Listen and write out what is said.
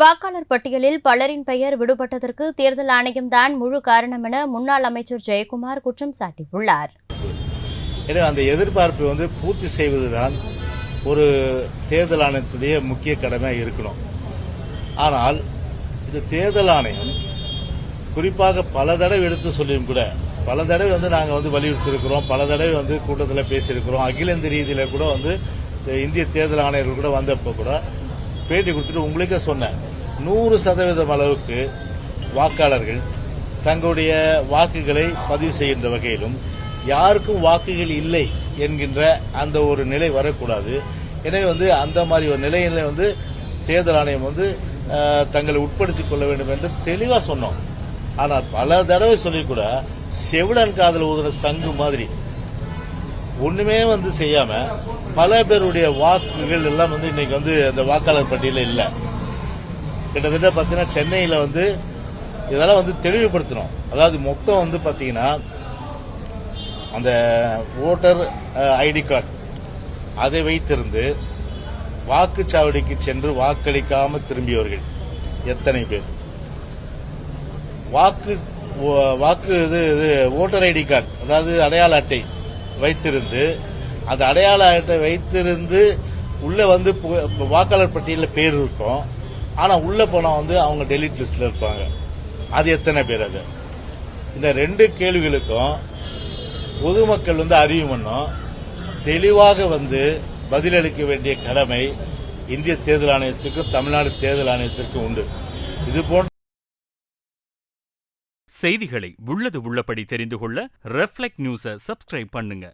வாக்காளர் பட்டியலில் பலரின் பெயர் விடுபட்டதற்கு தேர்தல் ஆணையம்தான் முழு காரணம் என முன்னாள் அமைச்சர் ஜெயக்குமார் குற்றம் சாட்டியுள்ளார். எனவே அந்த எதிர்பார்ப்பை பூர்த்தி செய்வதுதான் ஒரு தேர்தல் ஆணையத்துடைய முக்கிய கடமையாக இருக்கணும். ஆனால் இந்த தேர்தல் ஆணையம் குறிப்பாக பல தடவை எடுத்து சொல்லியும் கூட பல தடவை நாங்கள் வலியுறுத்தியிருக்கிறோம், பல தடவை கூட்டத்தில் பேசியிருக்கிறோம். அகில இந்திய ரீதியில கூட இந்திய தேர்தல் ஆணையர்கள் கூட வந்தப்போ கூட பேட்டி கொடுத்துட்டு உங்களுக்கே சொன்னேன், 100% அளவுக்கு வாக்காளர்கள் தங்களுடைய வாக்குகளை பதிவு செய்கின்ற வகையிலும் யாருக்கும் வாக்குகள் இல்லை என்கின்ற அந்த ஒரு நிலை வரக்கூடாது. எனவே அந்த மாதிரி ஒரு நிலையில தேர்தல் ஆணையம் தங்களை உட்படுத்திக் கொள்ள வேண்டும் என்று தெளிவா சொன்னோம். ஆனால் பல தடவை சொல்லி கூட செவிடன் காதல் ஊதுற சங்கு மாதிரி ஒண்ணுமே செய்யாம பல பேருடைய வாக்குகள் எல்லாம் இன்னைக்கு அந்த வாக்காளர் பட்டியல இல்ல. கிட்டத்தட்ட பாத்தீங்கன்னா சென்னையில இதெல்லாம் தெளிவுபடுத்தணும். அதாவது மொத்தம் பாத்தீங்கன்னா அந்த ஓட்டர் ஐடி கார்டு அதை வைத்திருந்து வாக்குச்சாவடிக்கு சென்று வாக்களிக்காம திரும்பியவர்கள் எத்தனை பேர், ஓட்டர் ஐடி கார்டு அதாவது அடையாள அட்டை வைத்திருந்து அந்த அடையாள அட்டை வைத்திருந்து உள்ள வாக்காளர் பட்டியலில் பேர் இருக்கும். ஆனா உள்ள போனா அவங்க டெலிட் லிஸ்ட்ல இருப்பாங்க. அது எத்தனை பேர்? அது இந்த ரெண்டு கேள்விகளுக்கும் பொதுமக்கள் அறிவு பண்ணும் தெளிவாக பதிலளிக்க வேண்டிய கடமை இந்திய தேர்தல் ஆணையத்திற்கும் தமிழ்நாடு தேர்தல் ஆணையத்திற்கும் உண்டு. இதுபோன்ற செய்திகளை உள்ளது உள்ளபடி தெரிந்து கொள்ள ரெஃப்ளெக்ட் நியூஸை சப்ஸ்கிரைப் பண்ணுங்க.